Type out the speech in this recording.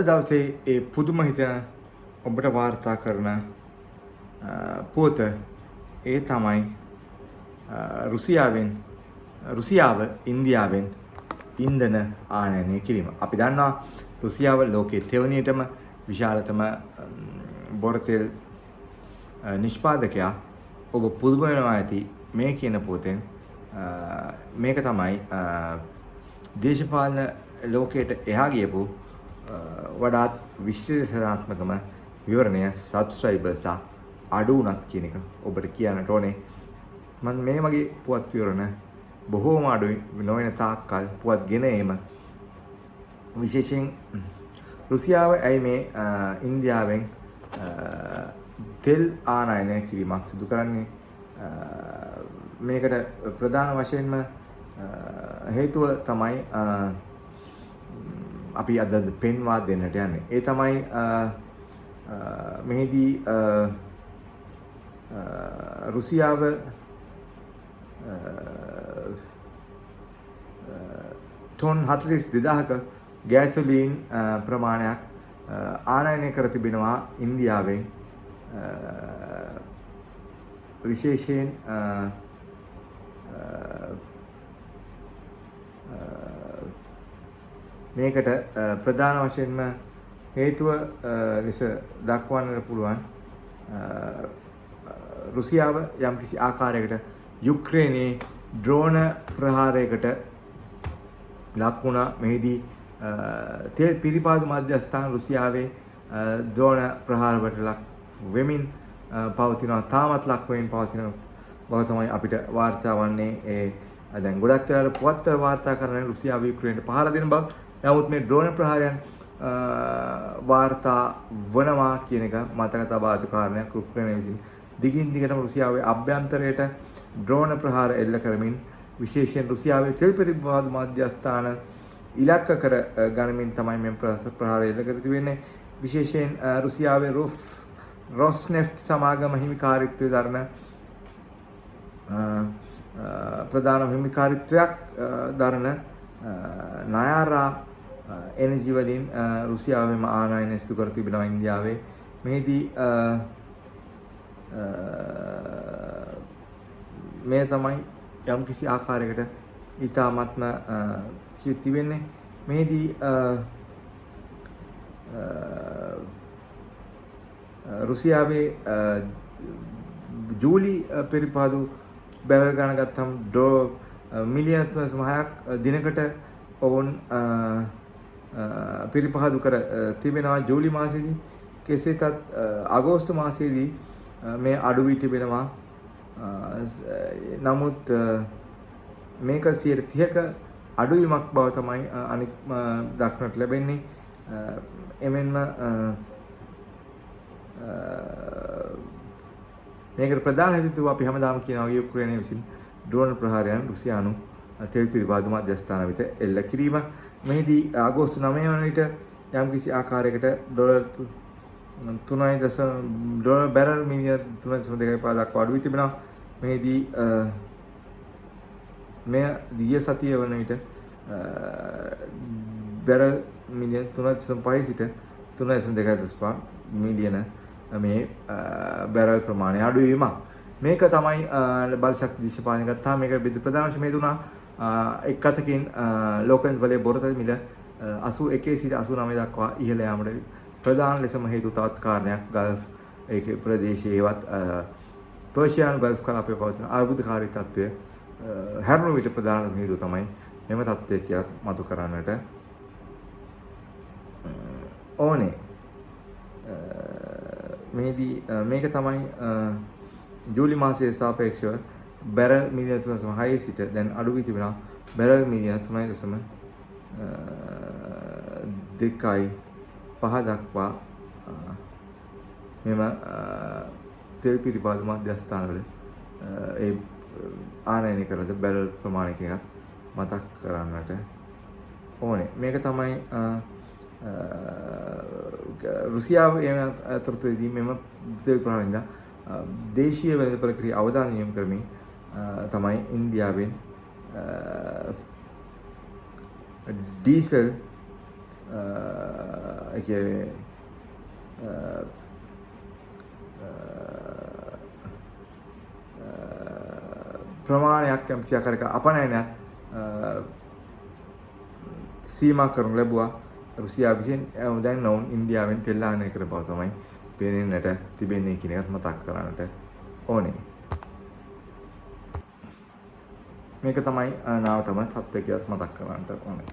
දවසේ ඒ පුදුම හිතන ඔබට වාර්තා කරන පුවත ඒ තමයි රුසියාව ඉන්දියාවෙන් ඉන්ධන ආනයනය කිරීම. අපි දන්නවා රුසියාව ලෝකයේ තෙවණියටම විශාලතම බොරතෙල් නිෂ්පාදකයා. ඔබ පුදුම වෙනවා ඇති මේ කියන පුවතෙන්. මේක තමයි දේශපාලන ලෝකයට එහා ගියපු වඩාත් විශ්ලේෂණාත්මකම විවරණය සබ්ස්ක්‍රයිබර්ස්ලා අඩු වුණත් කියන එක ඔබට කියන්නට ඕනේ. මම මේ වගේ පුවත් විවරණ බොහෝම අඩුයි නොවන තාක්කල් පුවත් ගෙන ඒම විශේෂයෙන් රුසියාව ඇයි මේ ඉන්දියාවෙන් තෙල් ආනයනය කිරීමක් සිදු කරන්නේ? මේකට ප්‍රධාන වශයෙන්ම හේතුව තමයි අපි අද පෙන්වා දෙන්නට යන්නේ. ඒ තමයි මෙහිදී රුසියාව ටොන් 42000ක ගෑසොලීන් ප්‍රමාණයක් ආනයනය කර තිබෙනවා ඉන්දියාවෙන්. විශේෂයෙන් මේකට ප්‍රධාන වශයෙන්ම හේතුව ලෙස දක්වන්නට පුළුවන් රුසියාව යම්කිසි ආකාරයකට යුක්‍රේනයේ ඩ්‍රෝන ප්‍රහාරයකට ලක් වුණා. මෙහිදී තෙල් පිරිපාදු මධ්‍යස්ථාන රුසියාවේ ඩ්‍රෝන ප්‍රහාරවලට ලක් වෙමින් පවතිනවා. තාමත් ලක් වෙමින් පවතින බව තමයි අපිට වාර්තා වන්නේ. දැන් ගොඩක් වෙලාවට පුවත්වල වාර්තා කරන රුසියාව යුක්‍රේනයට පහර දෙන බව. නමුත් මේ ඩ්‍රෝන ප්‍රහාරයන් වාර්තා වනවා කියන එක මතක තබා යුතු කාරණයක්. යුක්‍රේනය විසින් දිගින් දිගටම රුසියාවේ අභ්‍යන්තරයට ඩ්‍රෝන ප්‍රහාර එල්ල කරමින් විශේෂයෙන් රුසියාවේ තෙල් පිරිපාදු මධ්‍යස්ථාන ඉලක්ක කර ගනිමින් තමයි මේ ප්‍රහාර එල්ල කර තිබෙන්නේ. විශේෂයෙන් රුසියාවේ රොස්නෙෆ්ට් සමාගම හිමිකාරීත්වය දරන ප්‍රධාන හිමිකාරීත්වයක් දරන නයාරා එනර්ජි වලින් රුසියාවෙම ආනයනය සිදු කර තිබෙනවා ඉන්දියාවේ. මෙහිදී මේ තමයි යම්කිසි ආකාරයකට ඊ타ත්ම තිබෙන්නේ. මෙහිදී රුසියාවේ ජූලි පෙරිපාදු බැරල් ගණන ගත්තම මිලියන 3.6ක් දිනකට ඔවුන් පිරිපහදු කර තිබෙනවා ජූලි මාසයේදී. කෙසේතත් අගෝස්තු මාසයේදී මේ අඩු වී තිබෙනවා. නමුත් මේක 30ක අඩුවීමක් බව තමයි අනිත් දක්නට ලැබෙන්නේ. එමෙන්ම මේකට ප්‍රධාන හේතුව අපි හැමදාම කියනවා යුක්‍රේනය විසින් ඩ්‍රෝන ප්‍රහාරයන් රුසියානු තෙල් පිරිපාදු මධ්‍යස්ථාන වෙත එල්ල කිරීම. මෙහිදී අගෝස්තු 9 වන විට යම්කිසි ආකාරයකට ඩොලර් බැරල් මිලියන 3.2 දක්වා අඩු වී තිබෙනවා. මෙහිදී මෙය ගිය සතිය වන විට බැරල් මිලියන 3.5 සිට 3.2 මිලියන මේ බැරල් ප්‍රමාණය අඩු වීමක්. මේක තමයි බල ශක්ති දේශපාලනය ගත්තා. මේක ප්‍රධාන වශයෙන් මේ දුනා එක් අතකින් ලෝකෙන් බලයේ බොරතල් මිල 81 සිට 89 දක්වා ඉහළ යාමට ප්‍රධාන ලෙසම හේතු තවත් කාරණයක් ගල්ෆ් ඒකේ ප්‍රදේශයේවත් පර්ෂියානු ගල්ෆ් කලාපයේ පවතින අර්බුදකාරී තත්ත්වය හැරුණු විට ප්‍රධාන හේතුව තමයි මෙම තත්ත්වය කියලා මතු කරන්නට ඕනේ. මේදී මේක තමයි ජූලි මාසයේ සාපේක්ෂව බැරල් මිලියන 3.6 සිට දැන් අඩු වී තිබෙනවා බැරල් මිලියන 3.2 දක්වා මෙම තෙල් පිරිපාදු මධ්‍යස්ථානවල ඒ ආනයනය කරන බැරල් ප්‍රමාණයක් මතක් කරන්නට ඕනේ. මේක තමයි රුසියාව අතරතුරදී මෙම තෙල් ප්‍රහාරෙන්ද දේශීය වෙළඳ ප්‍රක්‍රියා අවධානය යොමු කරමින් තමයි ඉන්දියාවෙන් ඩීසල් ඒ කියන්නේ ප්‍රමාණයක් යම්කිසි ආකාරයක අපනයනයක් සීමා කරනු ලැබුවා රුසියාව විසින්. දැන් නොවුන් ඉන්දියාවෙන් තෙල් ආනයන කරන බව තමයි පේනෙන්නට තිබෙන්නේ කියන එකත් මතක් කරන්නට ඕනේ. මේක තමයි නාවතම තත්ත්වය කියලාත් මතක් කරන්නට ඕනේ.